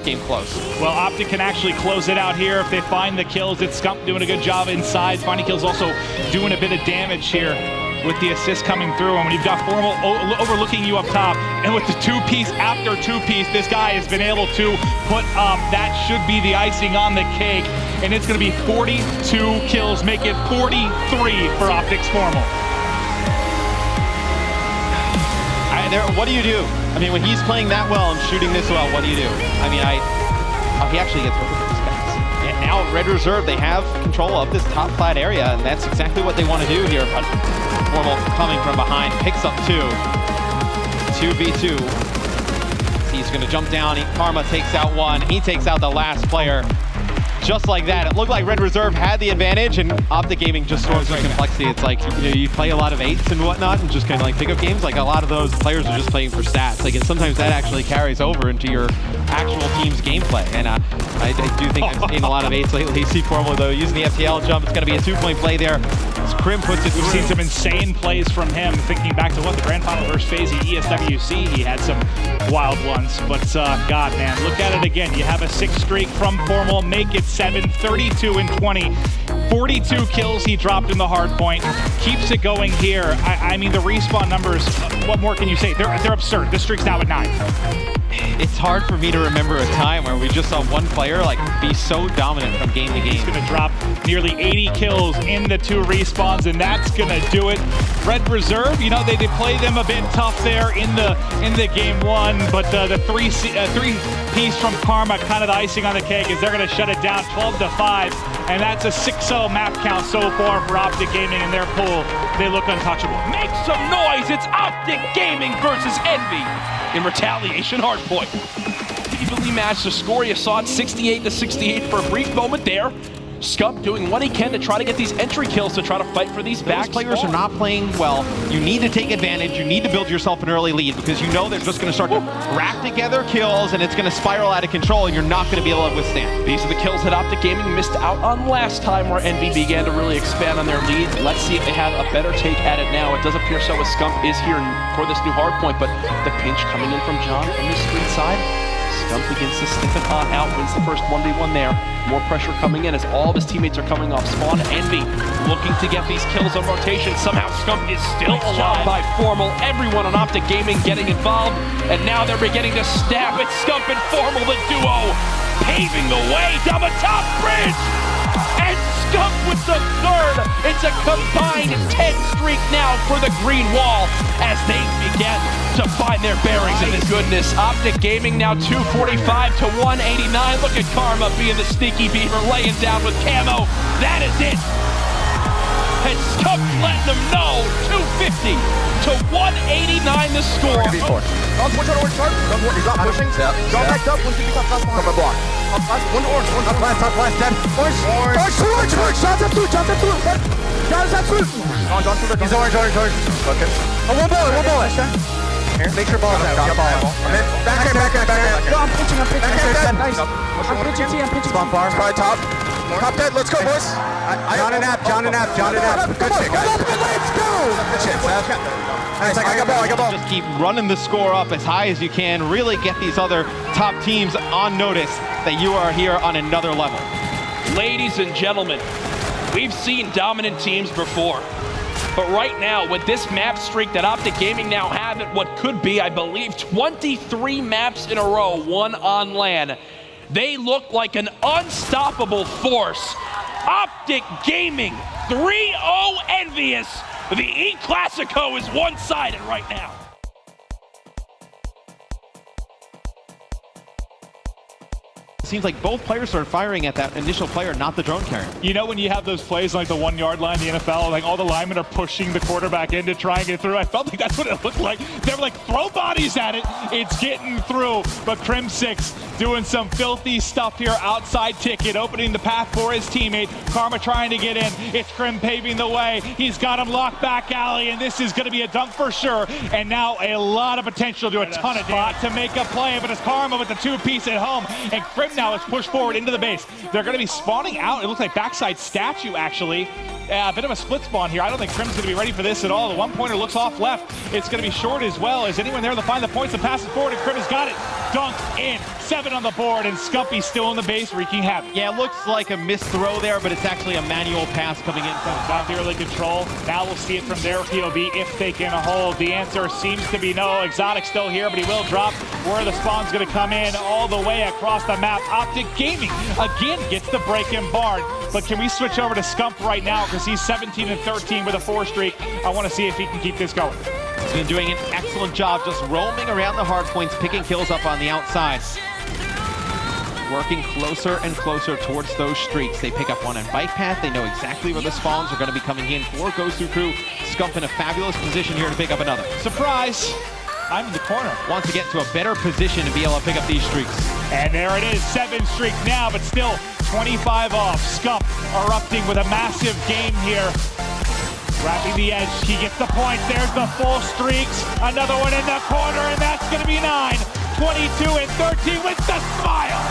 game close. Well, Optic can actually close it out here if they find the kills. It's Scump doing a good job inside. Finding kills, also doing a bit of damage here with the assist coming through. And when you've got Formal overlooking you up top, and with the two-piece after two-piece, this guy has been able to put up, that should be the icing on the cake. And it's going to be 42 kills, make it 43 for Optic's Formal. What do you do? I mean, when he's playing that well and shooting this well, what do you do? I mean, he actually gets rid of these guys. And now Red Reserve, they have control of this top flat area, and that's exactly what they want to do here. But Formal coming from behind, picks up 2v2. He's going to jump down. Karma takes out one. He takes out the last player. Just like that. It looked like Red Reserve had the advantage, and Optic Gaming just storms with complexity. It's like, you play a lot of 8s and whatnot, and just kind of like pickup games. Like, a lot of those players are just playing for stats. Like, and sometimes that actually carries over into your actual team's gameplay. And I do think I've seen a lot of 8s lately. See Formal, though, using the FTL jump. It's going to be a 2-point play there. As Crim puts it through. We've seen some insane plays from him. Thinking back to the grand final versus FaZe ESWC, he had some wild ones. But God, man, look at it again. You have a 6 streak from Formal, make it 7, 32 and 20. 42 kills he dropped in the hard point. Keeps it going here. I mean, the respawn numbers, what more can you say? They're absurd. This streak's now at 9. It's hard for me to remember a time where we just saw one player like be so dominant from game to game. He's going to drop nearly 80 kills in the 2 respawns, and that's going to do it. Red Reserve, you know, they play them a bit tough there in the game 1, but the 3-piece from Karma, kind of the icing on the cake, is they're going to shut it down 12-5, and that's a 6-0 map count so far for Optic Gaming in their pool. They look untouchable. Make some noise! It's Optic Gaming versus Envy. In retaliation, hardpoint. Evenly matched the score. You saw it 68-68 for a brief moment there. Scump doing what he can to try to get these entry kills to try to fight for these back. Those players are not playing well. You need to take advantage. You need to build yourself an early lead, because you know they're just going to start to rack together kills, and it's going to spiral out of control, and you're not going to be able to withstand. These are the kills that Optic Gaming missed out on last time, where Envy began to really expand on their lead. Let's see if they have a better take at it now. It does appear so, as Scump is here for this new hardpoint, but the pinch coming in from John from the street side. Scump begins to sniff it hot out, wins the first 1v1 there. More pressure coming in as all of his teammates are coming off spawn. Envy looking to get these kills on rotation. Somehow Scump is still alive by Formal. Everyone on Optic Gaming getting involved, and now they're beginning to stab at Scump and Formal, the duo, paving the way down the top bridge. And Scump with the 3rd. It's a combined 10 streak now for the green wall as they begin to find their bearings in this goodness. Optic Gaming now 245-189. Look at Karma being the sneaky beaver, laying down with camo. That is it. And Scump letting them know, 250-189 the score. Push on orange chart. He's not pushing. Go back up. One top block. One orange. Top last, dead. Orange. Shots up two. Shots up two. He's orange. Okay. Oh, one bullet. Here. Make sure ball's out. Back here. No, I'm pitching. Nice. I'm pitching. Spawn far. Probably top. Top dead. Let's go, boys. John and App. Good shit, guys. Let's go. Good shit, Seth. Nice. I got ball. Just keep running the score up as high as you can. Really get these other top teams on notice that you are here on another level. Ladies and gentlemen, we've seen dominant teams before. But right now, with this map streak that Optic Gaming now have at what could be, I believe, 23 maps in a row, one on LAN, they look like an unstoppable force. Optic Gaming, 3-0 envious. The E-Classico is one-sided right now. Seems like both players started firing at that initial player, not the drone carrier. You know, when you have those plays like the 1-yard line in the NFL, like all the linemen are pushing the quarterback in to try and get through. I felt like that's what it looked like. They were like, throw bodies at it. It's getting through. But Crim6 doing some filthy stuff here outside ticket, opening the path for his teammate. Karma trying to get in. It's Crim paving the way. He's got him locked back alley, and this is going to be a dunk for sure. And now a lot of potential to a ton of damage to make a play, but it's Karma with the 2-piece at home. And Crim now is pushed forward into the base. They're going to be spawning out. It looks like backside statue, actually. a bit of a split spawn here. I don't think Crim's going to be ready for this at all. The one-pointer looks off left. It's going to be short as well. Is anyone there to find the points and pass it forward? And Crim has got it. Dunk in. 7 on the board, and Scumpy still in the base, wreaking havoc. Yeah, it looks like a missed throw there, but it's actually a manual pass coming in from Not the early control. Now we'll see it from their POV if they can hold. The answer seems to be no. Exotic still here, but he will drop where the spawn's going to come in all the way across the map. Optic Gaming again gets the break in barn. But can we switch over to Scump right now, because he's 17-13 with a 4 streak. I want to see if he can keep this going. He's been doing an excellent job just roaming around the hard points, picking kills up on the outside. Working closer and closer towards those streaks. They pick up one on bike path. They know exactly where the spawns are going to be coming in. 4 goes through crew. Scump in a fabulous position here to pick up another. Surprise! I'm in the corner. Wants to get to a better position to be able to pick up these streaks. And there it is, 7 streak now, but still 25 off. Scump erupting with a massive game here. Wrapping the edge, he gets the point. There's the full streaks. Another one in the corner, and that's going to be 9. 22-13 with the smile.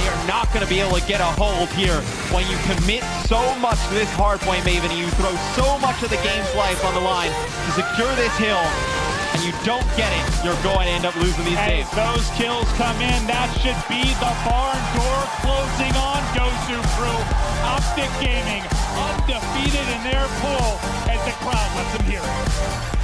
They are not going to be able to get a hold here when you commit so much to this hardpoint, Maven, and you throw so much of the game's life on the line to secure this hill, and you don't get it, you're going to end up losing these games. As those kills come in, that should be the barn door closing on Gozu Crew. Optic Gaming undefeated in their pool as the crowd lets them hear it.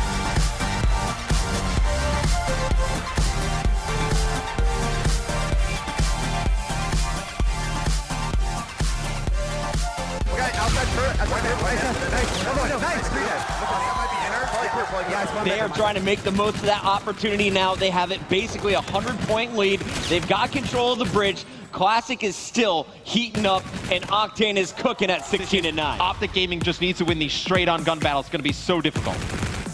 They are trying to make the most of that opportunity now. They have it basically a 100-point lead. They've got control of the bridge. Classic is still heating up, and Octane is cooking at 16-9. Optic Gaming just needs to win these straight-on gun battles. It's going to be so difficult.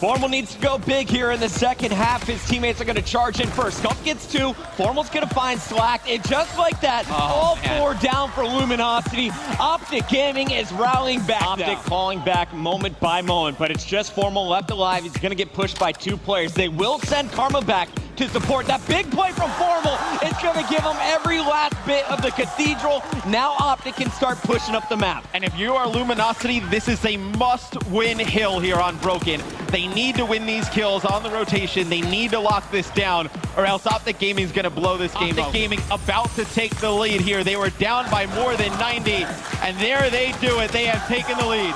Formal needs to go big here in the second half. His teammates are going to charge in first. Scump gets 2. Formal's going to find Slack. And just like that, all 4 down for Luminosity. Optic Gaming is rallying back. Optic calling back moment by moment, but it's just Formal left alive. He's going to get pushed by 2 players. They will send Karma back to support. That big play from Formal is going to give him every last bit of the cathedral. Now Optic can start pushing up the map. And if you are Luminosity, this is a must-win hill here on Broken. They need to win these kills on the rotation. They need to lock this down, or else Optic Gaming is going to blow this game. Optic Gaming about to take the lead here. They were down by more than 90, and there they do it. They have taken the lead.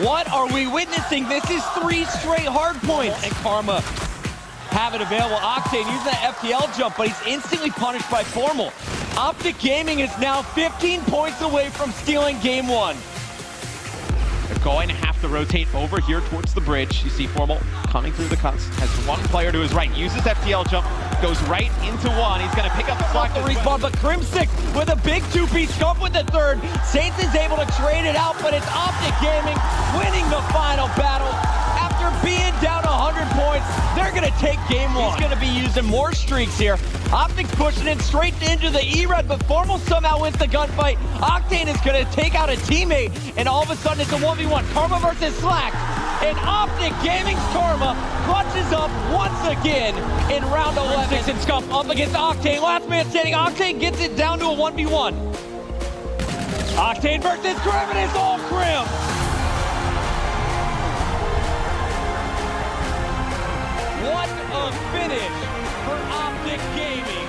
What are we witnessing? This is 3 straight hard points. And Karma have it available. Octane using that FTL jump, but he's instantly punished by Formal. Optic Gaming is now 15 points away from stealing game 1. They're going to have to rotate over here towards the bridge. You see Formal coming through the cuts. Has 1 player to his right. Uses FTL jump. Goes right into 1. He's going to pick up the slack. The respawn, but Crim6 with a big 2-piece. Scump with the 3rd. Saints is able to trade it out, but it's Optic Gaming winning the final battle. After being down 100 points, they're going to take game 1. He's going to be using more streaks here. Optic's pushing it straight into the E-Red, but Formal somehow wins the gunfight. Octane is going to take out a teammate, and all of a sudden it's a 1v1. Karma versus Slack, and Optic Gaming's Karma clutches up once again in round 11. And Scump up against Octane. Last man standing. Octane gets it down to a 1v1. Octane versus Crim, and it's all Crim. What a finish for Optic Gaming.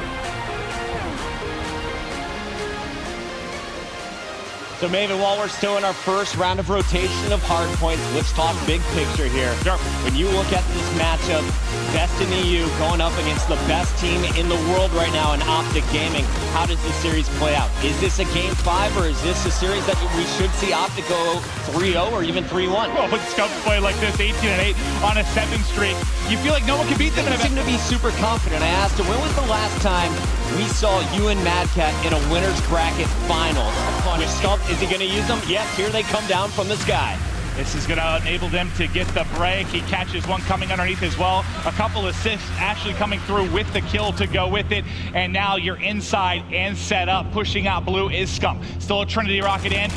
So Maven, while we're still in our first round of rotation of hardpoints, let's talk big picture here. Sure. When you look at this matchup, best in EU going up against the best team in the world right now in Optic Gaming, how does this series play out? Is this a game 5, or is this a series that we should see Optic go 3-0 or even 3-1? Well, when Scump play like this, 18-8 on a 7 streak, you feel like no one can beat them. They seem to be super confident. I asked him, when was the last time we saw you and Madcat in a winner's bracket finals? With Scump, is he going to use them? Yes, here they come down from the sky. This is going to enable them to get the break. He catches one coming underneath as well. A couple assists actually coming through with the kill to go with it. And now you're inside and set up. Pushing out blue is Scump. Still a Trinity rocket in.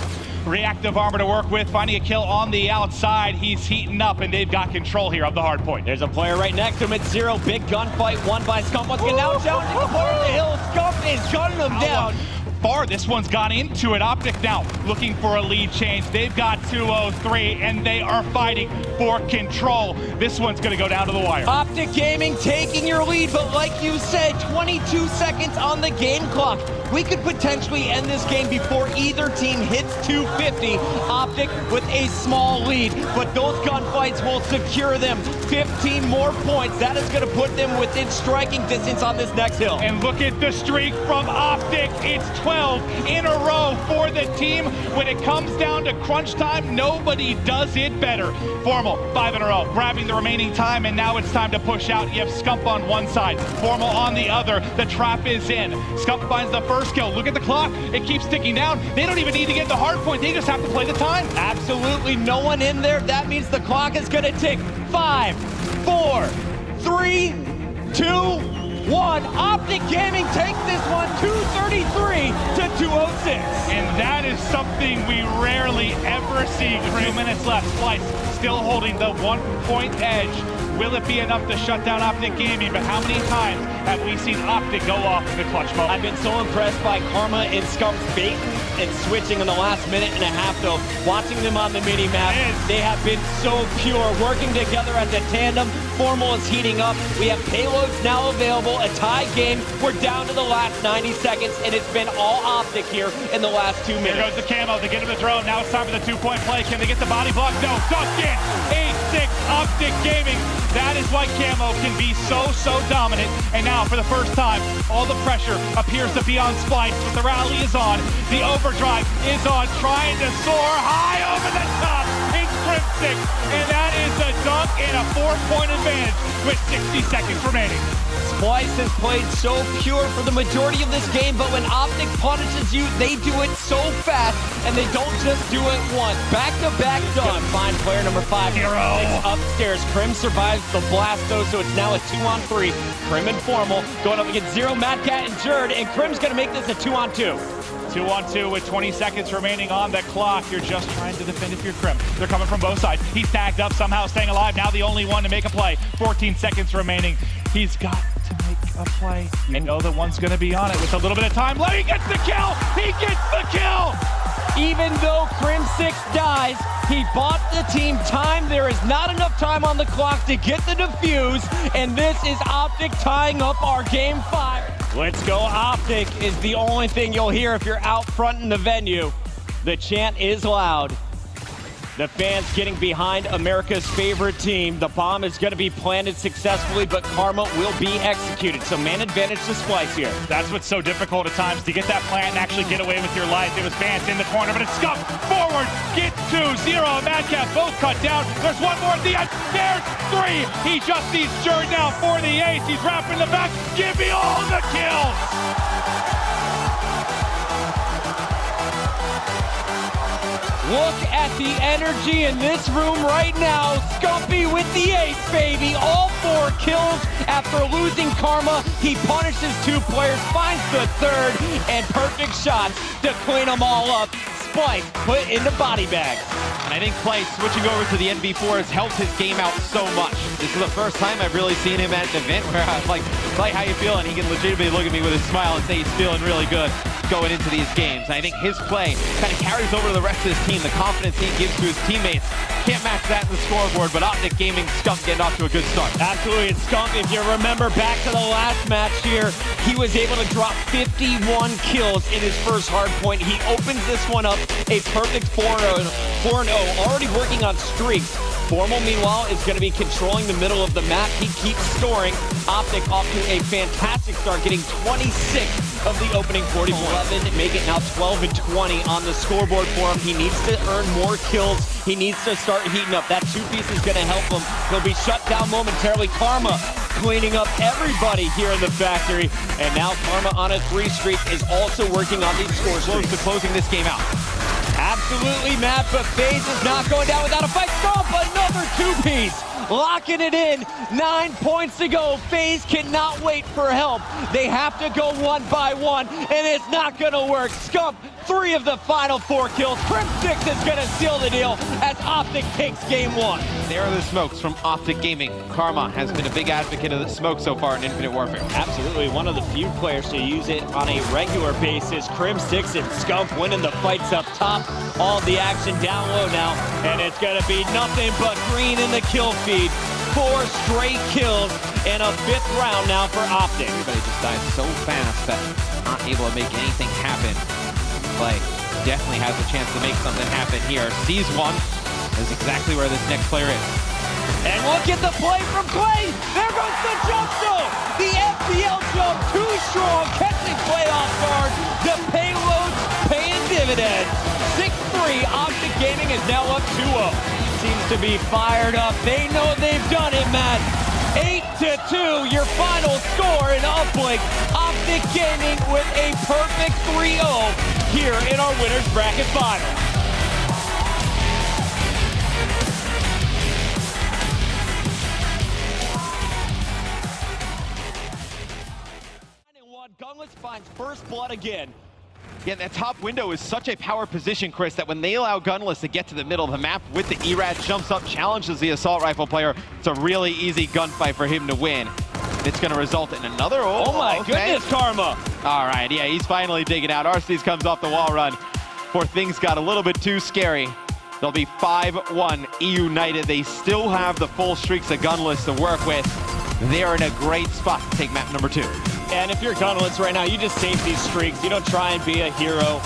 Reactive armor to work with, finding a kill on the outside. He's heating up, and they've got control here of the hard point. There's a player right next to him at 0. Big gunfight won by Scump. Once again, now challenging the part of the hill. Scump is gunning him down. far this one's gone into it. Optic now looking for a lead change. They've got 2-0-3, and they are fighting for control. This one's going to go down to the wire. Optic Gaming taking your lead, but like you said, 22 seconds on the game clock. We could potentially end this game before either team hits 250. Optic with a small lead, but those gunfights will secure them 15 more points. That is going to put them within striking distance on this next hill. And look at the streak from Optic. It's 12 in a row for the team. When it comes down to crunch time, nobody does it better. Formal, 5 in a row, grabbing the remaining time, and now it's time to push out. You have Scump on one side, Formal on the other. The trap is in. Scump finds the first kill. Look at the clock. It keeps ticking down. They don't even need to get the hard point. They just have to play the time. Absolutely no one in there. That means the clock is going to tick. 5, 4, 3, 2, 1. Optic Gaming takes this one 233 to 206. And that is something we rarely ever see. 2 minutes left. Splice still holding the 1-point edge. Will it be enough to shut down Optic Gaming? But how many times have we seen Optic go off in the clutch moment? I've been so impressed by Karma and Scump's baiting and switching in the last minute and a half, though. Watching them on the mini-map, they have been so pure, working together as a tandem. Formal is heating up. We have payloads now available, a tie game. We're down to the last 90 seconds, and it's been all Optic here in the last 2 minutes. Here goes the camo to get him the drone. Now it's time for the 2-point play. Can they get the body block? No, ducked in. 8-6 Optic Gaming. That is why camo can be so dominant. And now, for the first time, all the pressure appears to be on Splice, but the rally is on. The overdrive is on, trying to soar high over the top. It's Cryptic, and that is a dunk and a 4-point advantage with 60 seconds remaining. Splice has played so pure for the majority of this game, but when Optic punishes you, they do it so fast, and they don't just do it once. Back-to-back done. Find player number 5. Hero. Upstairs. Krim survives the blast, though, so it's now a 2-on-3. Krim and Formal going up against Zero, Mad Cat, and Jerd, and Krim's going to make this a 2-on-2. 2-on-2 with 20 seconds remaining on the clock. You're just trying to defend if you're Krim. They're coming from both sides. He's tagged up, somehow staying alive. Now the only one to make a play. 14 seconds remaining. He's got to make a play. You know that one's going to be on it with a little bit of time. He gets the kill! He gets the kill! Even though Crim 6 dies, he bought the team time. There is not enough time on the clock to get the defuse, and this is Optic tying up our game 5. Let's go Optic is the only thing you'll hear if you're out front in the venue. The chant is loud. The fans getting behind America's favorite team. The bomb is going to be planted successfully, but Karma will be executed. So man advantage to Splice here. That's what's so difficult at times, to get that plant and actually get away with your life. It was Vance in the corner, but it's scuffed forward. Get 2-0. Madcap both cut down. There's one more at the end. There's 3. He just needs Jerd now for the ace. He's wrapping the back. Give me all the kills. Look at the energy in this room right now. Scumpy with the ace, baby. All 4 kills after losing Karma. He punishes 2 players, finds the 3rd, and perfect shots to clean them all up. Splice put into body bags. And I think Play switching over to the NV4 has helped his game out so much. This is the first time I've really seen him at an event where I was like, Play, how you feeling? He can legitimately look at me with a smile and say he's feeling really good going into these games. And I think his play kind of carries over to the rest of his team. The confidence he gives to his teammates. Can't match that in the scoreboard, but Optic Gaming, Scump getting off to a good start. Absolutely, and Scump, if you remember back to the last match here, he was able to drop 51 kills in his first hard point. He opens this one up, a perfect 4-0, already working on streaks. Formal, meanwhile, is going to be controlling the middle of the map. He keeps scoring. Optic off to a fantastic start, getting 26 of the opening 40 points. 11, make it now 12 and 20 on the scoreboard for him. He needs to earn more kills. He needs to start heating up. That 2-piece is going to help him. He'll be shut down momentarily. Karma cleaning up everybody here in the factory. And now Karma on a 3 streak is also working on these score streaks. Close to closing this game out. Absolutely, Matt, but FaZe is not going down without a fight. Stop, another 2-piece. Locking it in, 9 points to go. FaZe cannot wait for help. They have to go one by one, and it's not gonna work. Scump 3 of the final 4 kills. Crim6 is going to seal the deal as Optic takes game 1. There are the smokes from Optic Gaming. Karma has been a big advocate of the smoke so far in Infinite Warfare. Absolutely, one of the few players to use it on a regular basis. Crim6 and Scump winning the fights up top. All the action down low now, and it's going to be nothing but green in the kill feed. 4 straight kills and a 5th round now for Optic. Everybody just dies so fast that not able to make anything happen. Play definitely has a chance to make something happen here. Sees one. Is exactly where this next player is. And look at the play from Clay. There goes the jump though. The FPL jump too strong. Catching play off guard. The payload's paying dividends. 6-3. Optic Gaming is now up 2-0. Seems to be fired up. They know they've done it, Matt. 8-2, your final score in Uplink. Optic Gaming with a perfect 3-0 here in our winners bracket final. Gunless finds first blood again. Yeah, that top window is such a power position, Chris, that when they allow Gunless to get to the middle of the map with the ERAD, jumps up, challenges the assault rifle player. It's a really easy gunfight for him to win. It's going to result in another... Oh my goodness, Karma! All right, yeah, he's finally digging out. Arcees comes off the wall run before things got a little bit too scary. They'll be 5-1 EUnited. They still have the full streaks of Gunless to work with. They're in a great spot to take map number 2. And if you're Gunless right now, you just save these streaks. You don't try and be a hero.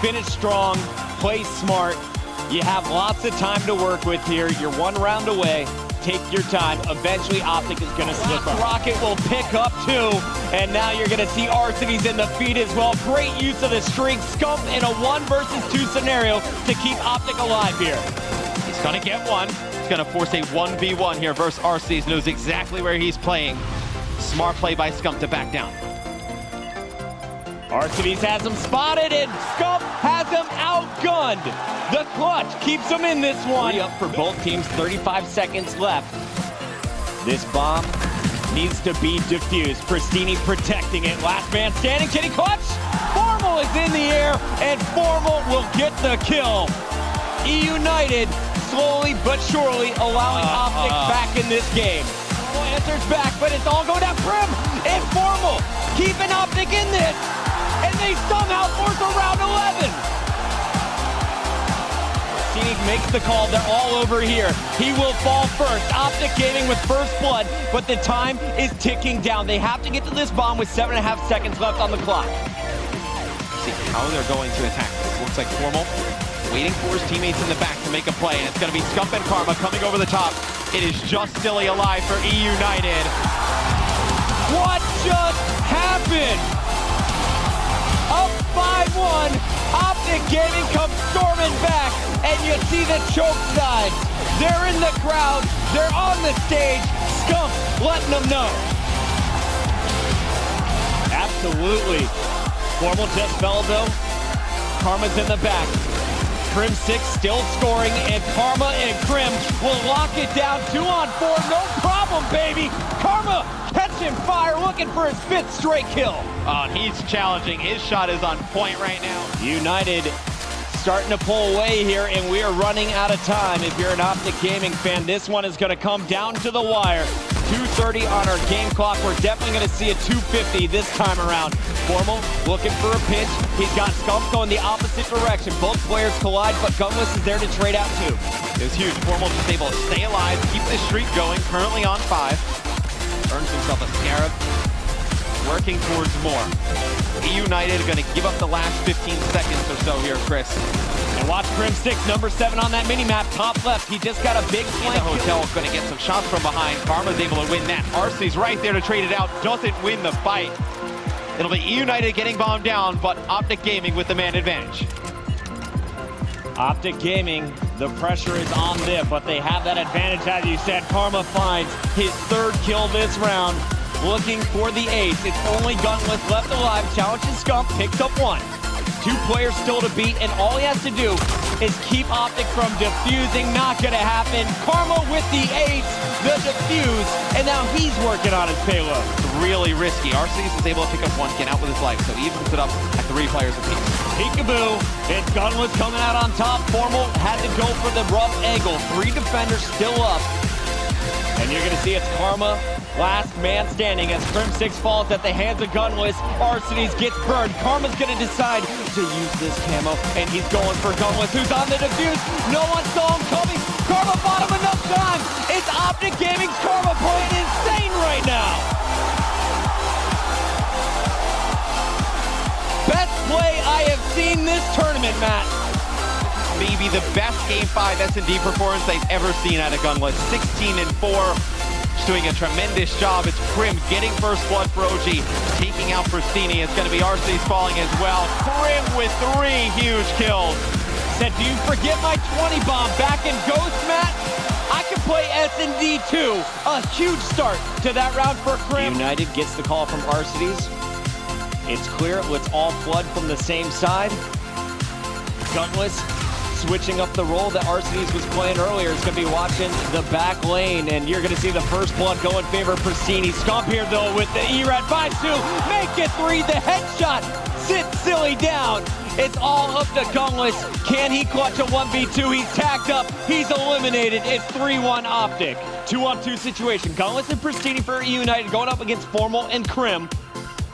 Finish strong, play smart. You have lots of time to work with here. You're 1 round away. Take your time. Eventually, Optic is going to slip up. Rocket will pick up 2. And now you're going to see Arcees in the feed as well. Great use of the streak. Scump in a 1 versus 2 scenario to keep Optic alive here. He's going to get one. He's going to force a 1v1 here versus Arcees. Knows exactly where he's playing. Smart play by Scump to back down. Arcees has him spotted, and Scump has him outgunned. The clutch keeps him in this one. 3 up for both teams, 35 seconds left. This bomb needs to be defused. Pristini protecting it. Last man standing. Can he clutch? Formal is in the air, and Formal will get the kill. EUnited slowly but surely allowing Optic back in this game. Answers back, but it's all going down. Prim Informal keeping Optic in this, and they somehow force a round 11. Pristini makes the call. They're all over here. He will fall first. Optic Gaming with first blood, but the time is ticking down. They have to get to this bomb with 7.5 seconds left on the clock. See how they're going to attack this. Looks like Formal waiting for his teammates in the back to make a play, and it's going to be Scump and Karma coming over the top. It is just Silly alive for EUnited. What just happened? Up 5-1, Optic Gaming comes storming back, and you see the choke signs. They're in the crowd, they're on the stage, Scump letting them know. Absolutely. Formal just fell though. Karma's in the back. Crim6 still scoring, and Karma and Crim will lock it down. 2-on-4, no problem, baby. Karma catching fire, looking for his 5th straight kill. And he's challenging. His shot is on point right now. EUnited starting to pull away here, and we are running out of time. If you're an Optic Gaming fan, this one is going to come down to the wire. 2:30 on our game clock. We're definitely going to see a 250 this time around. Formal looking for a pinch. He's got Scump going the opposite direction. Both players collide, but Gunless is there to trade out too. It was huge. Formal just able to stay alive, keep this streak going. Currently on 5. Earns himself a Scarab. Working towards more. EUnited are going to give up the last 15 seconds or so here, Chris. And watch Crim6, number 7 on that mini-map, top left. He just got a big flank. The hotel going to get some shots from behind. Karma's able to win that. Arcees right there to trade it out. Doesn't win the fight. It'll be EUnited getting bombed down, but Optic Gaming with the man advantage. Optic Gaming, the pressure is on them, but they have that advantage, as you said. Karma finds his 3rd kill this round. Looking for the ace. It's only Gunless left alive. Challenges Scump, picks up 1. 2 players still to beat, and all he has to do is keep Optic from defusing. Not gonna happen. Karma with the ace, the defuse, and now he's working on his payload. Really risky. Arceus is able to pick up 1, get out with his life, so he evens it up at 3 players apiece. Peekaboo, it's Gunless coming out on top. Formal had to go for the rough angle. 3 defenders still up. And you're gonna see it's Karma, last man standing as Crim6 falls at the hands of Gunless. Arceus gets burned. Karma's gonna decide to use this camo, and he's going for Gunless, who's on the defuse. No one saw him coming. Karma bought him enough time. It's Optic Gaming's Karma playing insane right now. Best play I have seen this tournament, Matt. Maybe the best Game 5 S&D performance they've ever seen out of Gunless. 16-4, just doing a tremendous job. It's Crim getting first blood for OG, taking out Pristini. It's going to be Arceus falling as well. Crim with 3 huge kills. Said, do you forget my 20 bomb back in Ghost, Matt? I can play S&D too. A huge start to that round for Crim. United gets the call from Arceus. It's clear, let's all flood from the same side. Gunless switching up the role that Arceus was playing earlier. Is going to be watching the back lane, and you're going to see the first blood go in favor of Pristini. Scump here, though, with the E-Rat. 5-2, make it 3, the headshot sits Silly down. It's all up to Gunless. Can he clutch a 1v2? He's tagged up, he's eliminated. It's 3-1 Optic. 2-on-2 situation. Gunless and Pristini for EUnited going up against Formal and Crim.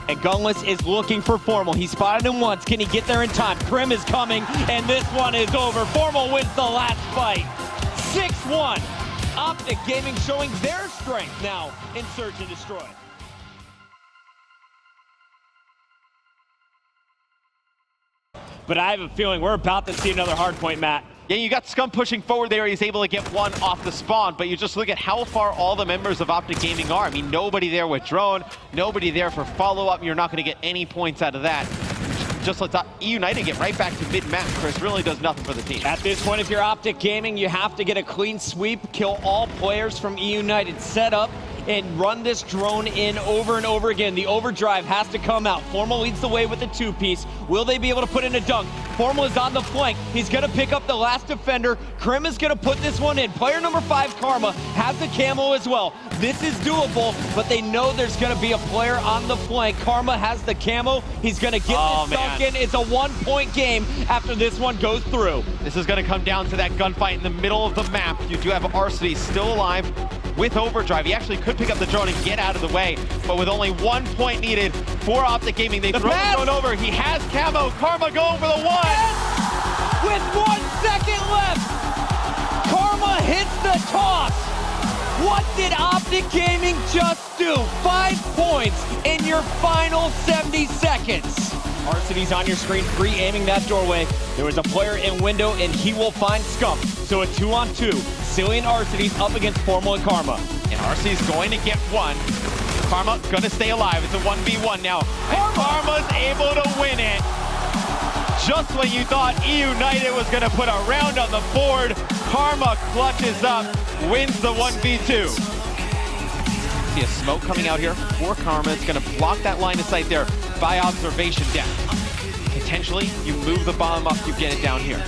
And Gunless is looking for Formal. He spotted him once. Can he get there in time? Crim is coming, and this one is over. Formal wins the last fight. 6-1. Optic Gaming showing their strength now in Search and Destroy. But I have a feeling we're about to see another hard point, Matt. Yeah, you got Scum pushing forward there. He's able to get 1 off the spawn, but you just look at how far all the members of Optic Gaming are. I mean, nobody there with drone, nobody there for follow-up. You're not going to get any points out of that. Just let EUnited get right back to mid-map. Chris really does nothing for the team. At this point, if you're Optic Gaming, you have to get a clean sweep, kill all players from EUnited setup, and run this drone in over and over again. The overdrive has to come out. Formal leads the way with the 2-piece. Will they be able to put in a dunk? Formal is on the flank. He's going to pick up the last defender. Crim is going to put this one in. Player number 5, Karma, has the camo as well. This is doable, but they know there's going to be a player on the flank. Karma has the camo. He's going to get this dunk in. It's a 1-point game after this one goes through. This is going to come down to that gunfight in the middle of the map. You do have Arceus still alive with overdrive. He actually could pick up the drone and get out of the way, but with only 1 point needed for Optic Gaming, they throw the drone over. He has camo. Karma going for the 1. With 1 second left, Karma hits the toss. What did Optic Gaming just do? 5 points in your final 70 seconds. Arceus on your screen, pre-aiming that doorway. There was a player in window, and he will find Scump. So a 2-on-2. Silly and Arceus up against Formal and Karma. And Arceus going to get 1. Karma gonna stay alive. It's a 1v1 now. And Karma's able to win it. Just when you thought EUnited was gonna put a round on the board, Karma clutches up, wins the 1v2. See a smoke coming out here for Karma. It's gonna block that line of sight there by observation deck. Potentially, you move the bomb up, you get it down here.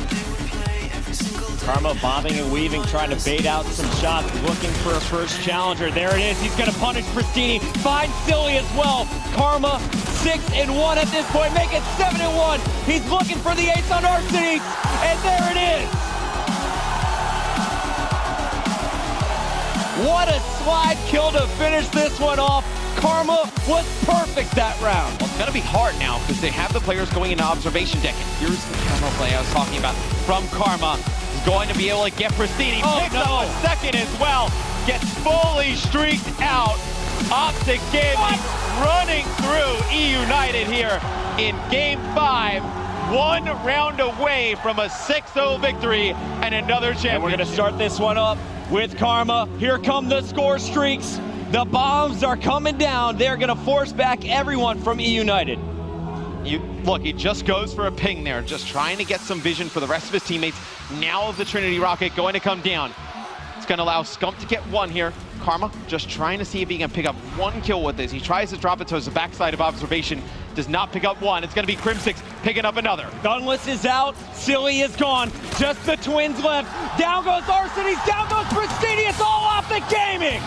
Karma bobbing and weaving, trying to bait out some shots, looking for a first challenger. There it is. He's going to punish Pristini. Finds Silly as well. Karma 6-1 at this point. Make it 7-1. He's looking for the ace on Arceus, and there it is. What a slide kill to finish this one off. Karma was perfect that round. Well, it's going to be hard now because they have the players going into observation deck. And here's the camo play I was talking about from Karma. He's going to be able to get Pristini. Picks up a second as well. Gets fully streaked out. Optic Gaming running through EUnited here in Game 5. 1 round away from a 6-0 victory and another championship. And we're going to start this one up with Karma. Here come the score streaks. The bombs are coming down. They're going to force back everyone from EUnited. Look, he just goes for a ping there, just trying to get some vision for the rest of his teammates. Now the Trinity Rocket going to come down. It's going to allow Scump to get 1 here. Karma just trying to see if he can pick up 1 kill with this. He tries to drop it towards the backside of observation. does not pick up one. It's going to be Crim6 picking up another. Gunless is out. Silly is gone. Just the twins left. Down goes Arsenes. Down goes Pristini. It's all Optic Gaming.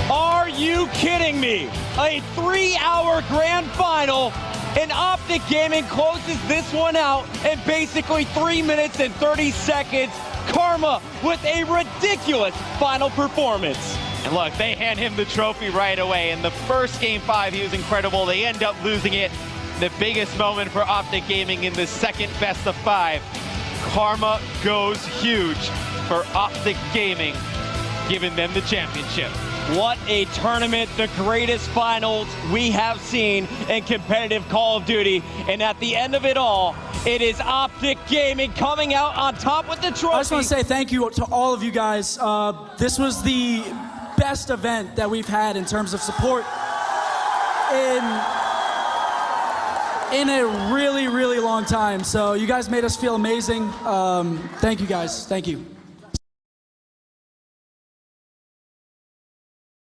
Are you kidding me? A 3-hour grand final, and Optic Gaming closes this one out in basically 3 minutes and 30 seconds. Karma with a ridiculous final performance. And look, they hand him the trophy right away. In the first Game 5, he was incredible. They end up losing it. The biggest moment for Optic Gaming in the second best of 5. Karma goes huge for Optic Gaming, giving them the championship. What a tournament, the greatest finals we have seen in competitive Call of Duty. And at the end of it all, it is Optic Gaming coming out on top with the trophy. I just want to say thank you to all of you guys. This was the best event that we've had in terms of support in a really, really long time. So you guys made us feel amazing. Thank you guys. Thank you.